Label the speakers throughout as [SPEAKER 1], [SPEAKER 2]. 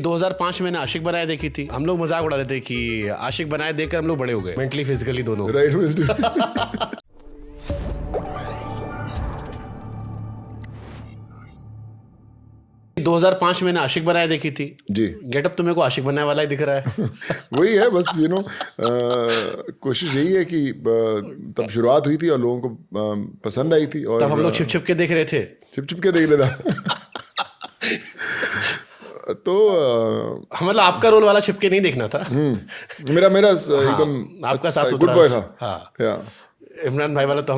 [SPEAKER 1] 2005 में आशिक बनाए देखी थी। हम लोग मजाक उड़ा देते कि आशिक बनाए देखकर हम लोग बड़े हो गए, मेंटली फिजिकली दोनों।
[SPEAKER 2] राइट।
[SPEAKER 1] 2005 में आशिक बनाए देखी थी
[SPEAKER 2] जी।
[SPEAKER 1] गेटअप तो मेरे को आशिक बनाने वाला ही दिख रहा है।
[SPEAKER 2] वही है बस कोशिश यही है कि तब शुरुआत हुई थी और लोगों को पसंद आई थी और
[SPEAKER 1] तब हम लोग छिप छिप के देख रहे थे।
[SPEAKER 2] छिप छिप के देख लेता। तो
[SPEAKER 1] मतलब आपका रोल वाला छिपके नहीं देखना था।
[SPEAKER 2] मेरा एकदम
[SPEAKER 1] आपका साफ
[SPEAKER 2] गुड
[SPEAKER 1] सुथरा।
[SPEAKER 2] बॉय था।
[SPEAKER 1] हाँ।
[SPEAKER 2] या
[SPEAKER 1] इमरान भाई वाला तो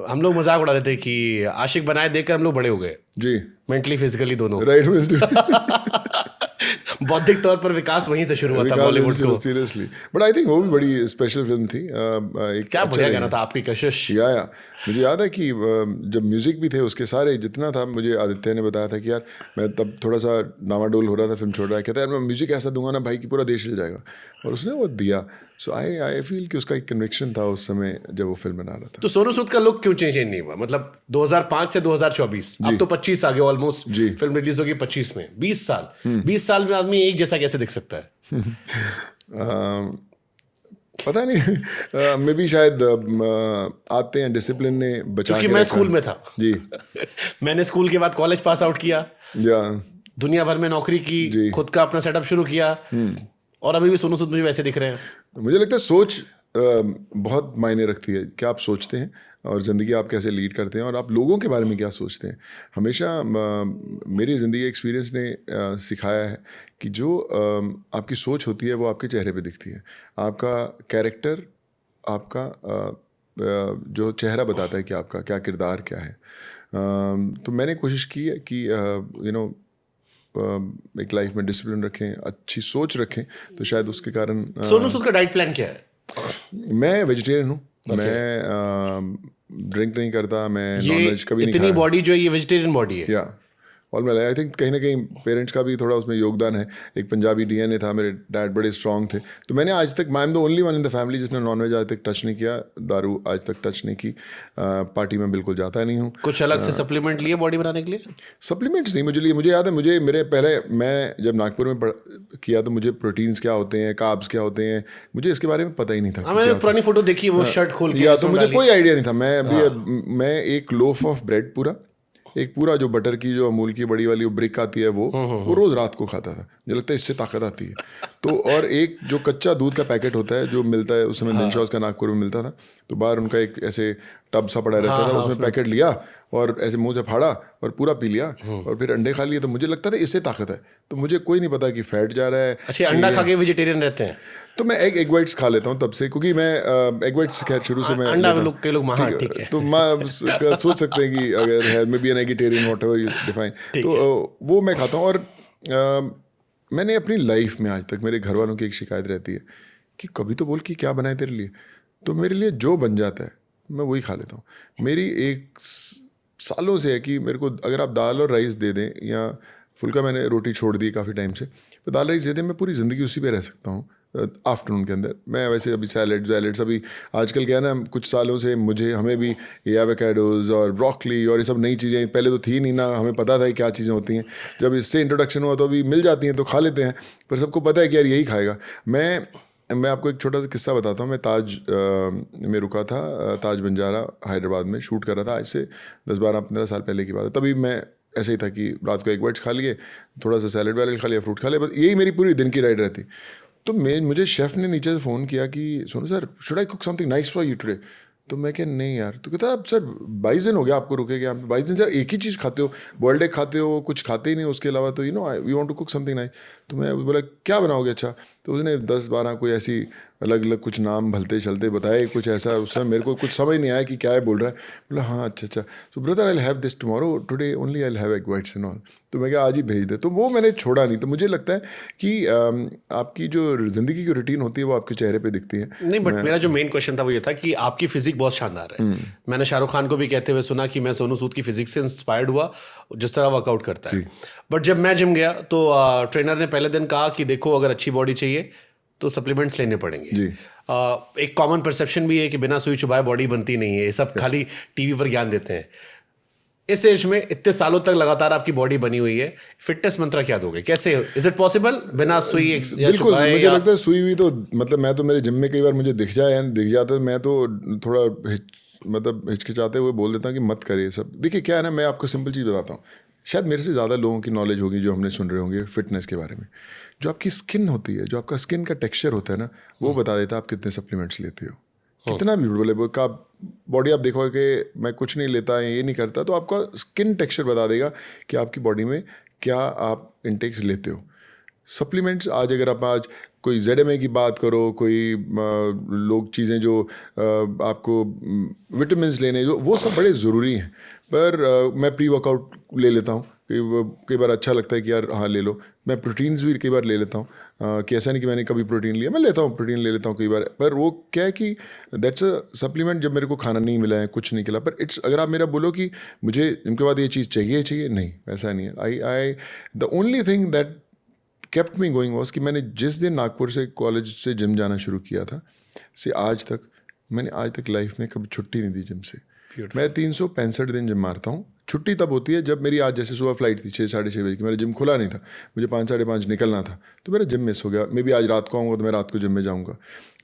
[SPEAKER 1] हम लोग मजाक उड़ा देते कि आशिक बनाए देखकर हम लोग बड़े हो गए,
[SPEAKER 2] जी,
[SPEAKER 1] मेंटली फिजिकली दोनों।
[SPEAKER 2] राइट।
[SPEAKER 1] बौद्धिक तौर पर विकास वहीं से शुरू हुआ था बॉलीवुड को।
[SPEAKER 2] सीरियसली, बट आई थिंक वो भी बड़ी स्पेशल फिल्म थी।
[SPEAKER 1] क्या बढ़िया गाना था आपकी कशिश।
[SPEAKER 2] या मुझे याद है कि जब म्यूजिक भी थे उसके सारे जितना था, मुझे आदित्य ने बताया था कि यार मैं तब थोड़ा सा डामाडोल हो रहा था, फिल्म छोड़ रहा है, कहता है यार मैं म्यूजिक ऐसा दूंगा ना भाई कि पूरा देश हिल जाएगा, और उसने वो दिया। सो आई फील कि उसका एक कन्विक्शन था उस समय जब वो फिल्म बना रहा था।
[SPEAKER 1] तो सोनू सूद का लुक क्यों चेंज नहीं हुआ? मतलब 2005 से 2024, अब तो 25 आ गए ऑलमोस्ट। फिल्म रिलीज होगी 25 में, 20 साल। 20 साल में आदमी एक जैसा कैसे दिख सकता है?
[SPEAKER 2] पता नहीं, मे बी शायद आते हैं डिसिप्लिन ने बचा
[SPEAKER 1] क्योंकि
[SPEAKER 2] के
[SPEAKER 1] मैं
[SPEAKER 2] रखा।
[SPEAKER 1] स्कूल में था
[SPEAKER 2] जी।
[SPEAKER 1] मैंने स्कूल के बाद कॉलेज पास आउट किया,
[SPEAKER 2] या
[SPEAKER 1] दुनिया भर में नौकरी की, खुद का अपना सेटअप शुरू किया, और अभी भी सोनू सूद मुझे वैसे दिख रहे हैं।
[SPEAKER 2] मुझे लगता है सोच बहुत मायने रखती है, क्या आप सोचते हैं और ज़िंदगी आप कैसे लीड करते हैं और आप लोगों के बारे में क्या सोचते हैं। हमेशा मेरी ज़िंदगी एक्सपीरियंस ने सिखाया है कि जो आपकी सोच होती है वो आपके चेहरे पे दिखती है। आपका कैरेक्टर, आपका जो चेहरा बताता है कि आपका क्या किरदार क्या है। तो मैंने कोशिश की है कि एक लाइफ में डिसिप्लिन रखें, अच्छी सोच रखें, तो शायद उसके कारण।
[SPEAKER 1] सोनू सूद का डाइट प्लान क्या है?
[SPEAKER 2] मैं वेजिटेरियन हूँ। मैं ड्रिंक नहीं करता, मैं नॉनवेज कभी नहीं खाया।
[SPEAKER 1] इतनी बॉडी जो है ये वेजिटेरियन बॉडी है।
[SPEAKER 2] या all my life I think कहीं ना कहीं पेरेंट्स का भी थोड़ा उसमें योगदान है। एक पंजाबी डीएनए था, मेरे डैड बड़े स्ट्रांग थे, तो मैंने आज तक, I am the only one in the family जिसने नॉनवेज आज तक टच नहीं किया, दारू आज तक टच नहीं की, पार्टी में बिल्कुल जाता नहीं हूँ।
[SPEAKER 1] कुछ अलग से सप्लीमेंट लिए बॉडी बनाने के लिए?
[SPEAKER 2] सप्लीमेंट्स नहीं मुझे याद है, मेरे पहले मैं जब नागपुर में किया तो मुझे प्रोटीन्स क्या होते हैं, कार्ब्स क्या होते हैं, मुझे इसके बारे में पता ही नहीं था।
[SPEAKER 1] मैंने पुरानी फोटो देखी, वो शर्ट खोल के,
[SPEAKER 2] या तो मुझे कोई आइडिया नहीं था। मैं एक लोफ ऑफ ब्रेड पूरा जो बटर की, जो अमूल की बड़ी वाली वो ब्रिक आती है, वो रोज रात को खाता था। मुझे लगता है इससे ताकत आती है। तो और एक जो कच्चा दूध का पैकेट होता है जो मिलता है, उस समय दिनशॉ उसका नागपुर में मिलता था, तो बाहर उनका एक ऐसे टब सा पड़ा रहता था, उसमें पैकेट लिया और ऐसे मुंह से फाड़ा और पूरा पी लिया, और फिर अंडे खा लिए। तो मुझे लगता था इससे ताकत है, तो मुझे कोई नहीं पता कि फैट जा रहा है।
[SPEAKER 1] अच्छा, अंडा खा के वेजिटेरियन रहते हैं? तो
[SPEAKER 2] मैं एग वाइट्स खा लेता हूँ तब से, क्योंकि मैं एग वाइट्स खैर शुरू से मैं
[SPEAKER 1] अंडा के लोग महान, ठीक है,
[SPEAKER 2] तो मैं सोच सकते हैं कि अगर है maybe an egalitarian whatever you define, तो वो मैं खाता हूँ। और मैंने अपनी लाइफ में आज तक, मेरे घर वालों की एक शिकायत रहती है कि कभी तो बोल कि क्या बनाए तेरे लिए, तो मेरे लिए जो बन जाता है मैं वही खा लेता हूँ। मेरी एक सालों से है कि मेरे को अगर आप दाल और राइस दे दें, या फुल्का, मैंने रोटी छोड़ दी काफ़ी टाइम से, तो दाल राइस दे दें, मैं पूरी ज़िंदगी उसी पे रह सकता हूँ। आफ्टरनून के अंदर मैं वैसे अभी सैलेड्स अभी आजकल क्या है ना, कुछ सालों से हमें भी ये एवोकाडोज और ब्रोकली और ये सब नई चीज़ें पहले तो थी नहीं ना, हमें पता था क्या चीज़ें होती हैं। जब इससे इंट्रोडक्शन हुआ तो अभी मिल जाती हैं तो खा लेते हैं, पर सबको पता है कि यार यही खाएगा। मैं आपको एक छोटा सा किस्सा बताता हूँ। मैं ताज में रुका था, ताज बंजारा हैदराबाद में शूट कर रहा था, आज से 10-12-15 साल पहले की बात है। तभी मैं ऐसे ही था कि रात को 1 बाइट खा लिए, थोड़ा सा सैलेड वैलेड खा लिया, फ्रूट खा लिया, बस यही मेरी पूरी दिन की डाइट रहती। तो मुझे शेफ़ ने नीचे से फ़ोन किया कि Sonu sir, should I cook something nice for you today? तो मैं क्या, नहीं यार। तो कहता अब सर 22 दिन हो गया आपको रुके, आप 22 दिन से एक ही चीज़ खाते हो, बॉइल्ड एग खाते हो, कुछ खाते ही नहीं उसके अलावा, तो we want to cook something nice. तो मैं बोला क्या बनाओगे? अच्छा। तो उसने 10-12 कोई ऐसी अलग अलग कुछ नाम भलते चलते बताए, कुछ ऐसा, उस समय मेरे को कुछ समझ नहीं आया कि क्या है बोल रहा है। बोला हाँ अच्छा, तो brother I will have this tomorrow, today only I will have egg whites and all. तो मैं क्या, आज ही भेज दे। तो वो मैंने छोड़ा नहीं। तो मुझे लगता है कि आपकी जो ज़िंदगी की रूटीन होती है वो आपके चेहरे पे दिखती है।
[SPEAKER 1] नहीं, बट मेरा जो मेन क्वेश्चन था वो ये था कि आपकी फिजिक बहुत शानदार है। मैंने शाहरुख खान को भी कहते हुए सुना कि मैं सोनू सूद की फिजिक से इंस्पायर्ड हुआ, जिस तरह वर्कआउट करता है। बट जब मैं जिम गया तो ट्रेनर ने पहले दिन कहा कि देखो, अगर अच्छी बॉडी चाहिए तो सप्लीमेंट्स लेने पड़ेंगे। एक कॉमन परसेप्शन भी है कि बिना सुई चुभाए बॉडी बनती नहीं है, ये सब खाली टीवी पर ज्ञान देते हैं। इस एज में इतने सालों तक लगातार आपकी बॉडी बनी हुई है, फिटनेस मंत्र क्या दोगे? कैसे इज इट पॉसिबल बिना सुई या
[SPEAKER 2] बिल्कुल,
[SPEAKER 1] चुभाए
[SPEAKER 2] मुझे
[SPEAKER 1] या
[SPEAKER 2] लगता है सुई हुई तो मतलब मैं तो मेरे जिम में कई बार मुझे दिख जाए या दिख जाता है, मैं तो थोड़ा मतलब हिचकिचाते हुए बोल देता हूँ कि मत करिए सब। देखिए क्या है ना, मैं आपको सिंपल चीज़ बताता हूँ, शायद मेरे से ज़्यादा लोगों की नॉलेज होगी जो हमने सुन रहे होंगे फिटनेस के बारे में। जो आपकी स्किन होती है, जो आपका स्किन का टेक्सचर होता है ना, वो बता देता है आप कितने सप्लीमेंट्स लेते हो। कितना ब्यूटीफुल है का बॉडी। आप देखोगे कि मैं कुछ नहीं लेता, ये नहीं करता, तो आपका स्किन टेक्सचर बता देगा कि आपकी बॉडी में क्या आप इंटेक्स लेते हो। सप्लीमेंट्स आज अगर आप आज कोई ZMA की बात करो, कोई लोग चीज़ें जो आपको विटामिन्स लेने, जो वो सब बड़े ज़रूरी हैं, पर मैं प्री वर्कआउट ले लेता हूँ कई बार। अच्छा लगता है कि यार हाँ ले लो। मैं प्रोटीन्स भी कई बार ले लेता हूँ कि ऐसा नहीं कि मैंने कभी प्रोटीन लिया, मैं लेता हूँ, प्रोटीन ले लेता हूँ कई बार। पर वो क्या है कि दैट्स अ सप्लीमेंट जब मेरे को खाना नहीं मिला है, कुछ नहीं खिला। पर इट्स, अगर आप मेरा बोलो कि मुझे इनके बाद ये चीज़ चाहिए, नहीं, ऐसा नहीं है। I the only thing that kept me going was कि मैंने जिस दिन नागपुर से कॉलेज से जिम जाना शुरू किया था से आज तक, मैंने आज तक लाइफ में कभी छुट्टी नहीं दी जिम से। मैं 365 दिन जिम मारता हूँ। छुट्टी तब होती है जब मेरी, आज जैसे सुबह फ्लाइट थी 6-6:30 बजे की, मेरा जिम खुला नहीं था, मुझे 5-5:30 निकलना था, तो मेरा जिम मिस हो गया। मे बी आज रात को आऊँगा तो मैं रात को जिम में जाऊँगा,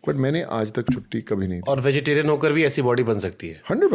[SPEAKER 2] बट मैंने आज तक छुट्टी कभी नहीं दी।
[SPEAKER 1] और वेजिटेरियन होकर भी ऐसी बॉडी बन सकती है?
[SPEAKER 2] 100%।